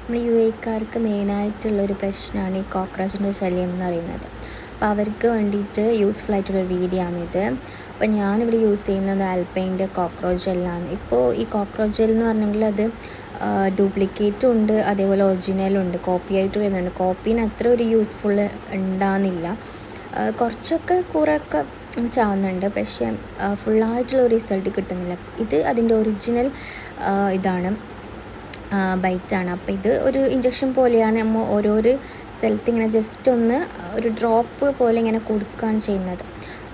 നമ്മൾ യു എക്കാർക്ക് മെയിനായിട്ടുള്ളൊരു പ്രശ്നമാണ് ഈ കോക്രോച്ചിൻ്റെ ശല്യം എന്ന് പറയുന്നത്. അപ്പോൾ അവർക്ക് വേണ്ടിയിട്ട് യൂസ്ഫുൾ ആയിട്ടുള്ളൊരു വീഡിയോ ആണിത്. അപ്പോൾ ഞാനിവിടെ യൂസ് ചെയ്യുന്നത് ആൽപ്പൈൻ്റെ കോക്രോച്ച് ജെല്ലാണ്. ഇപ്പോൾ ഈ കോക്രോച്ച് ജെൽ എന്ന് പറഞ്ഞെങ്കിൽ അത് ഡ്യൂപ്ലിക്കേറ്റും ഉണ്ട്, അതേപോലെ ഒറിജിനലും ഉണ്ട്, കോപ്പി ആയിട്ട് വരുന്നുണ്ട്. കോപ്പീന് അത്ര ഒരു യൂസ്ഫുൾ ഉണ്ടാകുന്നില്ല, കുറച്ചൊക്കെ കുറേയൊക്കെ ചാവുന്നുണ്ട്, പക്ഷേ ഫുള്ളായിട്ടുള്ള ഒരു റിസൾട്ട് കിട്ടുന്നില്ല. ഇത് അതിൻ്റെ ഒറിജിനൽ ഇതാണ്, ബൈറ്റാണ്. അപ്പോൾ ഇത് ഒരു ഇഞ്ചക്ഷൻ പോലെയാണ്. നമ്മൾ ഓരോരോ സ്ഥലത്ത് ഇങ്ങനെ ജസ്റ്റ് ഒന്ന് ഒരു ഡ്രോപ്പ് പോലെ ഇങ്ങനെ കൊടുക്കുകയാണ് ചെയ്യുന്നത്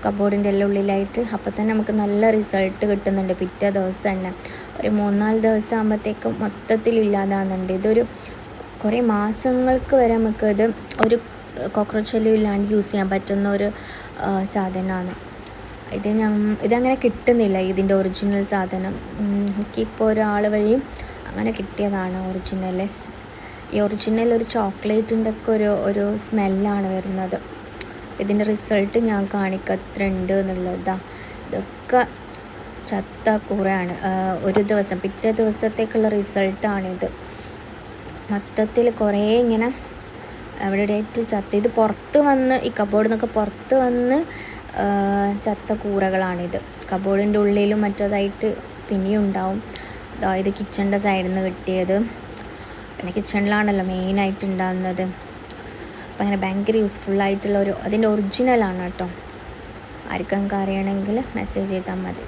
കബോർഡിൻ്റെ എല്ലാം ഉള്ളിലായിട്ട്. അപ്പോൾ തന്നെ നമുക്ക് നല്ല റിസൾട്ട് കിട്ടുന്നുണ്ട്. പിറ്റേ ദിവസം തന്നെ ഒരു 3-4 ദിവസം ആകുമ്പോഴത്തേക്കും മൊത്തത്തിൽ ഇല്ലാതാകുന്നുണ്ട്. ഇതൊരു കുറേ മാസങ്ങൾക്ക് വരെ നമുക്കത് ഒരു കോക്രോച്ച് ശല്യം ഇല്ലാണ്ട് യൂസ് ചെയ്യാൻ പറ്റുന്ന ഒരു സാധനമാണ്. ഇതങ്ങനെ കിട്ടുന്നില്ല, ഇതിൻ്റെ ഒറിജിനൽ സാധനം. എനിക്കിപ്പോൾ ഒരാൾ വഴിയും അങ്ങനെ കിട്ടിയതാണ് ഒറിജിനൽ. ഈ ഒറിജിനൽ ഒരു ചോക്ലേറ്റിൻ്റെ ഒക്കെ ഒരു സ്മെല്ലാണ് വരുന്നത്. ഇതിൻ്റെ റിസൾട്ട് ഞാൻ കാണിക്കാം എത്ര ഉണ്ട് എന്നുള്ളതാണ്. ഇതൊക്കെ ചത്ത കൂറയാണ്. ഒരു ദിവസം പിറ്റേ ദിവസത്തേക്കുള്ള റിസൾട്ടാണിത്. മൊത്തത്തിൽ കുറേ ഇങ്ങനെ എവിടെയായിട്ട് ചത്ത, ഇത് പുറത്ത് വന്ന് ഈ കബോർഡിൽ നിന്നൊക്കെ പുറത്ത് വന്ന് ചത്ത കൂറകളാണിത്. കബോർഡിൻ്റെ ഉള്ളിലും മറ്റേതായിട്ട് പിന്നെയും ഉണ്ടാവും. ഇത് കിച്ചണിൻ്റെ സൈഡിൽ നിന്ന് കിട്ടിയത്. പിന്നെ കിച്ചണിലാണല്ലോ മെയിനായിട്ട് ഉണ്ടാകുന്നത്. അപ്പം അങ്ങനെ ഭയങ്കര യൂസ്ഫുള്ളായിട്ടുള്ള അതിൻ്റെ ഒറിജിനലാണ് കേട്ടോ. ആർക്കെങ്കിലും അറിയണമെങ്കിൽ മെസ്സേജ് ചെയ്താൽ മതി.